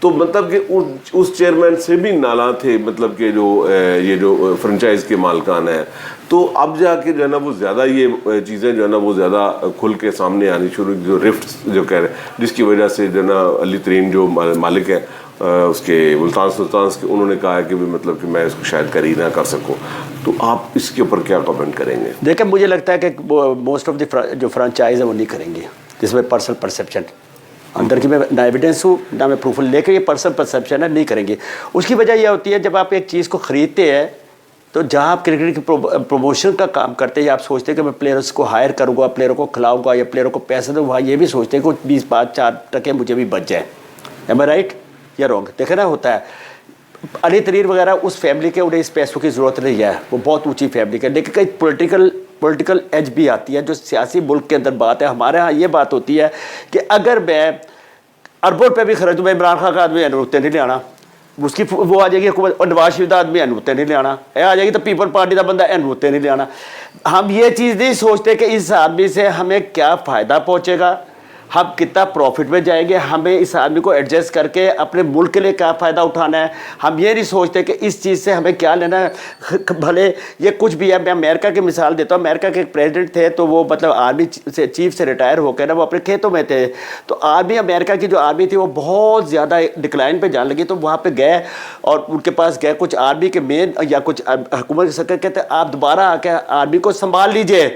تو مطلب کہ اس چیئرمین سے بھی نالاں تھے، مطلب کہ یہ جو فرنچائز کے مالکان ہیں. تو اب جا کے جو ہے نا وہ زیادہ یہ چیزیں جو ہے نا وہ زیادہ کھل کے سامنے آنی شروع، جو رفٹس جو کہہ رہے ہیں، جس کی وجہ سے جو ہے نا علی ترین جو مالک ہے اس کے ملتان سلطانز کے، انہوں نے کہا ہے کہ مطلب کہ میں اس کو شاید کر ہی نہ کر سکوں. تو آپ اس کے اوپر کیا کمنٹ کریں گے؟ دیکھیں مجھے لگتا ہے کہ موسٹ آف دی جو فرانچائز ہیں وہ نہیں کریں گے، جس میں پرسنل پرسیپشن اندر کی میں نہ ایویڈنس ہوں نہ میں پروف، لے کے یہ پرسنل پرسیپشن ہے، نہیں کریں گے. اس کی وجہ یہ ہوتی ہے جب آپ ایک چیز کو خریدتے ہیں تو جہاں آپ کرکٹ کی پروموشن کا کام کرتے ہیں یا آپ سوچتے ہیں کہ میں پلیئرس کو ہائر کروں گا، پلیئروں کو کھلاؤں گا یا پلیئروں کو پیسے دوں، وہاں یہ بھی سوچتے ہیں کہ 20-5-4% مجھے بھی بچ جائیں. ایم آئی رائٹ یا رانگ؟ دیکھیں نا ہوتا ہے. علی ترین وغیرہ اس فیملی کے انہیں اس پیسوں کی ضرورت نہیں ہے، وہ بہت اونچی فیملی کے، لیکن کئی پولیٹیکل ایج بھی آتی ہے جو سیاسی ملک کے اندر بات ہے. ہمارے ہاں یہ بات ہوتی ہے کہ اگر میں اربوں روپے بھی خرچ دوں، میں عمران خان کا آدمی انوتے نہیں لے آنا، اس کی وہ آ جائے گی حکومت، اور نواز شریف کا آدمی انوتے نہیں لے آنا، آ جائے گی تو پیپل پارٹی کا بندہ انوتے نہیں لے آنا. ہم یہ چیز نہیں سوچتے کہ اس آدمی سے ہمیں کیا فائدہ پہنچے گا، ہم کتنا پروفٹ میں جائیں گے، ہمیں اس آدمی کو ایڈجسٹ کر کے اپنے ملک کے لیے کیا فائدہ اٹھانا ہے. ہم یہ نہیں سوچتے کہ اس چیز سے ہمیں کیا لینا ہے. بھلے یہ کچھ بھی ہے، میں امریکہ کی مثال دیتا ہوں. امریکہ کے ایک پریزیڈنٹ تھے تو وہ مطلب آرمی سے چیف سے ریٹائر ہو کے نا وہ اپنے کھیتوں میں تھے. تو آرمی امریکہ کی جو آرمی تھی وہ بہت زیادہ ڈکلائن پہ جان لگی. تو وہاں پہ گئے اور ان کے پاس گئے کچھ آرمی کے مین یا کچھ حکومت کے سرکار، کہتے ہیں آپ دوبارہ آ کے آرمی کو سنبھال لیجئے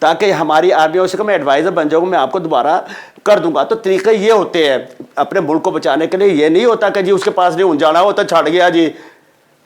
تاکہ ہماری آرمی ہو سکے، میں ایڈوائزر بن جاؤں گا، میں آپ کو دوبارہ کر دوں گا. تو طریقے یہ ہوتے ہیں اپنے ملک کو بچانے کے لیے. یہ نہیں ہوتا کہ جی اس کے پاس نہیں جانا ہوتا چھڑ گیا جی.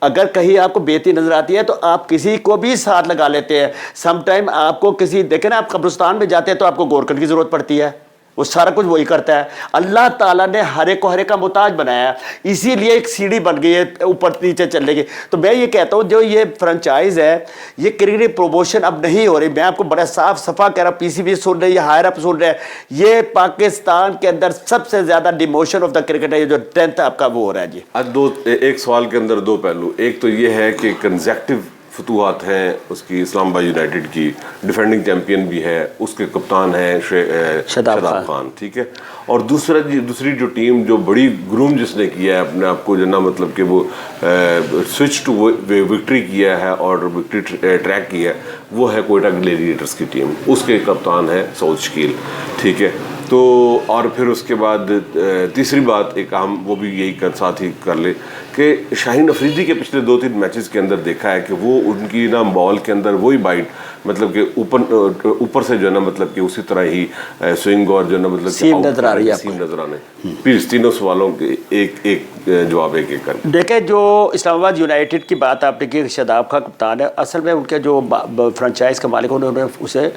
اگر کہیں آپ کو بےتی نظر آتی ہے تو آپ کسی کو بھی ساتھ لگا لیتے ہیں. سم ٹائم آپ کو کسی، دیکھیں نا آپ قبرستان میں جاتے ہیں تو آپ کو گورکھڈ کی ضرورت پڑتی ہے، وہ سارا کچھ وہی کرتا ہے. اللہ تعالیٰ نے ہر ایک کو ہر ایک کا محتاج بنایا ہے، اسی لیے ایک سیڑھی بن گئی ہے اوپر نیچے چلنے کی. تو میں یہ کہتا ہوں جو یہ فرنچائز ہے، یہ کرکٹ پروموشن اب نہیں ہو رہی. میں آپ کو بڑا صاف صفا کہہ رہا ہوں، پی سی بی سن رہے ہیں یا ہائر اپ سن رہے ہیں، یہ پاکستان کے اندر سب سے زیادہ ڈیموشن آف دا کرکٹ ہے، یہ جو 10th آپ کا وہ ہو رہا ہے. جی ایک سوال کے اندر دو پہلو. ایک تو یہ ہے کہ کنزیکٹو فتوحات ہیں اس کی، اسلام آباد یونائٹڈ کی ڈیفینڈنگ چیمپئن بھی ہے، اس کے کپتان ہیں شاداب خان، ٹھیک ہے. اور دوسری جو ٹیم جو بڑی گروم جس نے کیا ہے اپنے آپ کو جو نا مطلب کہ وہ سوئچ ٹو وکٹری کیا ہے اور وکٹری ٹریک کیا ہے، وہ ہے کوئٹہ گلیڈیٹرز کی ٹیم. اس کے کپتان ہے سعود شکیل، ٹھیک ہے. تو اور پھر اس کے بعد تیسری بات ایک اہم، وہ بھی یہی ساتھ ہی کر لے کہ شاہین افریدی کے پچھلے 2-3 میچز کے اندر دیکھا ہے کہ وہ ان کی نا بال کے اندر وہی بائٹ، مطلب کہ اوپر سے جو ہے نا مطلب کہ اسی طرح ہی سوئنگ اور جو ہے نا مطلب سیم نظر آ رہی ہے. سیم نظر آنے. پلیز تینوں سوالوں کے ایک جواب ایک کر. دیکھیں جو اسلام آباد یونائٹڈ کی بات آپ نے کی، شاداب خان کپتان ہے. اصل میں ان کے جو فرنچائز کے مالک انہوں نے اسے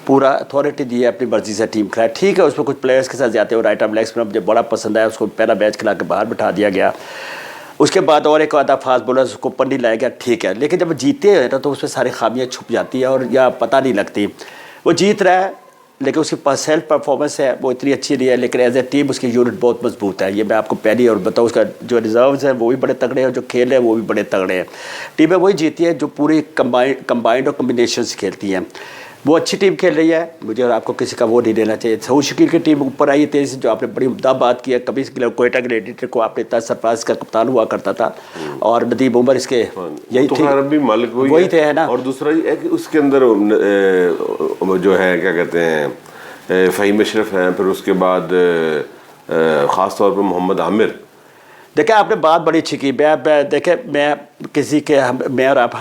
پورا اتھارٹی دی ہے اپنی مرضی سے ٹیم کھلایا. ٹھیک ہے اس میں کچھ پلیئرس کے ساتھ جاتے ہیں، رائٹ آرم لیگ اسپنر مجھے بڑا پسند آیا، اس کو پہلا میچ کھلا کے باہر بٹھا دیا گیا. اس کے بعد اور ایک آدھا فاسٹ بولر اس کو پنڈی لایا گیا، ٹھیک ہے. لیکن جب جیتے ہیں نا تو اس میں ساری خامیاں چھپ جاتی ہیں اور یا پتہ نہیں لگتی. وہ جیت رہا ہے لیکن اس کی سیلف پرفارمنس ہے وہ اتنی اچھی نہیں ہے، لیکن ایز اے ٹیم اس کی یونٹ بہت مضبوط ہے. یہ میں آپ کو پہلی اور بتاؤں، اس کا جو ریزروز ہیں وہ بھی بڑے تگڑے ہیں، جو کھیل ہیں وہ بھی بڑے تگڑے ہیں. ٹیمیں وہی جیتی ہیں جو پوری کمبائنڈ اور کمبینیشن سے کھیلتی ہیں. وہ اچھی ٹیم کھیل رہی ہے، مجھے اور آپ کو کسی کا وہ نہیں لینا چاہیے. سعود شکیل کی ٹیم اوپر آئی ہے تیزی سے، جو آپ نے بڑی عمدہ بات کی ہے. کبھی کوئٹہ گلیڈیٹر کو آپ نے اتنا سرفراز کا کپتان ہوا کرتا تھا، اور ندیم عمر اس کے یہی تھے، وہی تھے نا. اور دوسرا یہ ہے کہ اس کے اندر جو ہے کیا کہتے ہیں فہیم اشرف ہیں، پھر اس کے بعد خاص طور پر محمد عامر. دیکھیں آپ نے بات بڑی اچھی کی. دیکھیں میں کسی کے میں اور آپ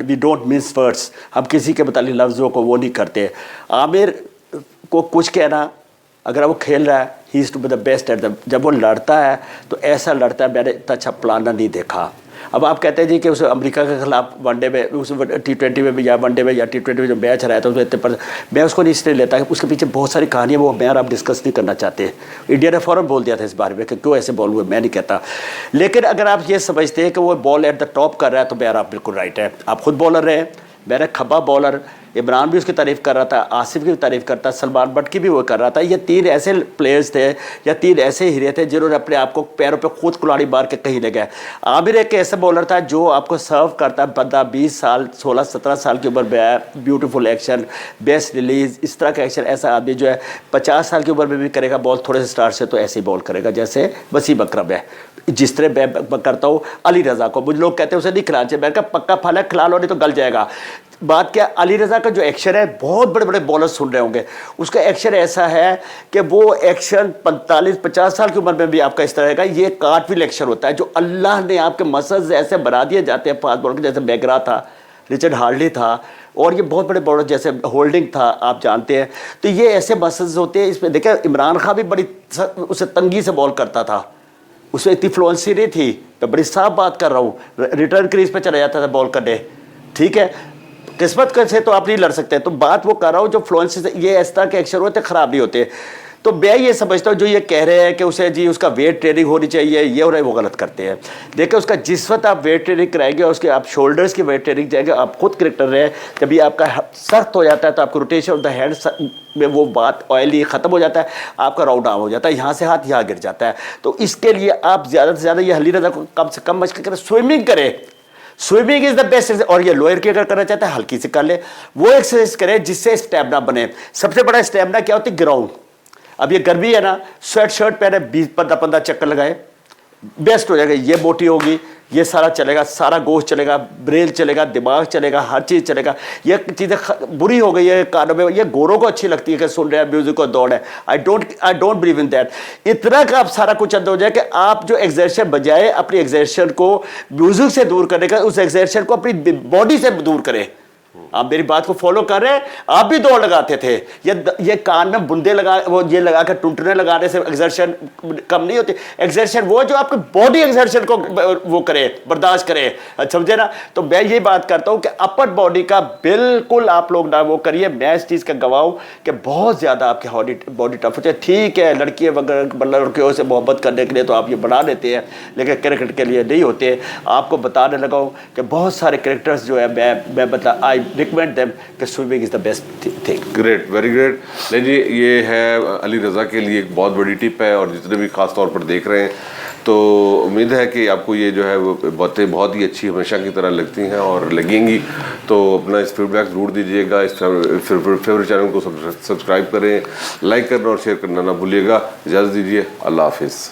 وی ڈونٹ مینس ورڈس، ہم کسی کے متعلق لفظوں کو وہ نہیں کرتے. عامر کو کچھ کہنا، اگر وہ کھیل رہا ہے he is to be the best at the, جب وہ لڑتا ہے تو ایسا لڑتا ہے میں نے اتنا اچھا پلانا نہیں دیکھا. اب آپ کہتے ہیں جی کہ اس امریکہ کے خلاف ون ڈے میں، اس T20 میں بھی یا ون ڈے میں یا T20 میں جو میچ رہا تھا اس میں میں اس کو نہیں اس لیے لیتا کہ اس کے پیچھے بہت ساری کہانیاں وہ میں اور آپ ڈسکس نہیں کرنا چاہتے. انڈیا نے فوراً بول دیا تھا اس بارے میں کہ کیوں ایسے بال ہوئے، میں نہیں کہتا. لیکن اگر آپ یہ سمجھتے ہیں کہ وہ بال ایٹ دا ٹاپ کر رہا ہے تو میں اور آپ بالکل رائٹ ہے. آپ خود بالر رہے ہیں، میرا کھبا بالر عمران بھی اس کی تعریف کر رہا تھا, آصف کی بھی تعریف کرتا, سلمان بٹ کی بھی وہ کر رہا تھا. یہ 3 ایسے پلیئرز تھے یا 3 ایسے ہیرے تھے جنہوں نے اپنے آپ کو پیروں پہ خود کلاڑی مار کے کہیں لے گئے. عامر ایک ایسا بولر تھا جو آپ کو سرو کرتا ہے, بندہ 20 سال 16-17 سال کی عمر میں ہے, بیوٹیفل ایکشن, بیسٹ ریلیز, اس طرح کا ایکشن. ایسا آدمی جو ہے 50 سال کی عمر میں بھی کرے گا بال تھوڑے سے اسٹارٹ سے, تو ایسے ہی بال کرے گا جیسے وسیم اکرم ہے. جس طرح میں کرتا ہوں علی رضا کو, مجھے لوگ کہتے ہیں اسے نہیں کھلانا چاہیے, میں نے کہا پکا پھل ہے, کھلا لو نہیں تو گل جائے گا. بات کیا, علی رضا کا جو ایکشن ہے, بہت بڑے بڑے بولر سن رہے ہوں گے, اس کا ایکشن ایسا ہے کہ وہ ایکشن 45-50 سال کی عمر میں بھی آپ کا اس طرح کا یہ کارٹویل ایکشن ہوتا ہے جو اللہ نے آپ کے مسلز ایسے بنا دیے جاتے ہیں فاسٹ بولر کے, جیسے بیگرا تھا, رچرڈ ہارلی تھا, اور یہ بہت بڑے بولر جیسے ہولڈنگ تھا, آپ جانتے ہیں. تو یہ ایسے مسلز ہوتے ہیں. اس میں دیکھیں عمران خان بھی بڑی اسے تنگی سے بال کرتا تھا, اس میں اتنی فلوئنسی نہیں تھی, میں بڑی صاف بات کر رہا ہوں, ریٹرن کریز پہ چلا جاتا تھا بال کرنے, ٹھیک ہے, قسمت سے تو آپ نہیں لڑ سکتے. تو بات وہ کر رہا ہوں جو فلوئنسی سے, یہ اس طرح کے ایکشن ہوتے خراب نہیں ہوتے. تو میں یہ سمجھتا ہوں جو یہ کہہ رہے ہیں کہ اسے جی اس کا ویٹ ٹریننگ ہونی چاہیے, یہ ہو رہا ہے, وہ غلط کرتے ہیں. دیکھیں اس کا جس وقت آپ ویٹ ٹریننگ کرائیں گے, اس کے آپ شولڈرز کی ویٹ ٹریننگ جائیں گے, آپ خود کرکٹر رہے, جب آپ کا سخت ہو جاتا ہے تو آپ کو روٹیشن آف دا ہینڈ میں وہ بات آئلی ختم ہو جاتا ہے, آپ کا راؤنڈ آن ہو جاتا ہے, یہاں سے ہاتھ یہاں گر جاتا ہے. تو اس کے لیے آپ زیادہ سے زیادہ یہ علی رضا کو کم سے کم مشق کریں, سوئمنگ کریں. Swimming is the best. اور یہ لوئر کی اگر کرنا چاہتا ہے ہلکی سے کر لے, وہ ایکسرسائز کرے جس سے اسٹیمنا بنے. سب سے بڑا اسٹیمنا کیا ہوتی ہے, گراؤنڈ. اب یہ گرمی ہے نا, سویٹ شرٹ پہنے 20-15 چکر لگائے, بیسٹ ہو جائے گا. یہ موٹی ہوگی, یہ سارا چلے گا, سارا گوشت چلے گا, بریل چلے گا, دماغ چلے گا, ہر چیز چلے گا. یہ چیزیں بری ہو گئی ہے کانوں میں. یہ گوروں کو اچھی لگتی ہے کہ سن رہے ہیں میوزک کو, دوڑ ہے. I don't believe in that. اتنا کہ آپ سارا کچھ اندر ہو جائے کہ آپ جو ایگزرشن بجائے اپنی ایگزرشن کو میوزک سے دور کرنے کا, اس ایگزرشن کو اپنی باڈی سے دور کریں. آپ میری بات کو فالو کر رہے ہیں, آپ بھی دوڑ لگاتے تھے. یہ کان میں بندے لگا, وہ یہ لگا کر ٹنٹنے لگانے سے ایگزرشن کم نہیں ہوتی. ایگزرشن وہ جو آپ کی باڈی ایگزرشن کو وہ کرے, برداشت کرے, سمجھے نا. تو میں یہ بات کرتا ہوں کہ اپر باڈی کا بالکل آپ لوگ نہ وہ کریے. میں اس چیز کا گواہ ہوں کہ بہت زیادہ آپ کی باڈی ٹف ہوتی ہے. ٹھیک ہے, لڑکیاں وغیرہ لڑکیوں سے محبت کرنے کے لیے تو آپ یہ بنا لیتے ہیں, لیکن کرکٹ کے لیے نہیں ہوتے. آپ کو بتانے لگا ہوں کہ بہت سارے کرکٹرز جو ہے میں آئی ریکمینڈ دیم کہ swimming is the best thing. Great, very great. نہیں جی, یہ ہے علی رضا کے لیے ایک بہت بڑی ٹپ ہے, اور جتنے بھی خاص طور پر دیکھ رہے ہیں تو امید ہے کہ آپ کو یہ جو ہے وہ باتیں بہت ہی اچھی ہمیشہ کی طرح لگتی ہیں اور لگیں گی. تو اپنا اس فیڈ بیک ضرور دیجیے گا. اس فیوریٹ چینل کو سبسکرائب کریں, لائک کرنا اور شیئر کرنا نہ بھولیے گا. اجازت دیجیے, اللہ حافظ.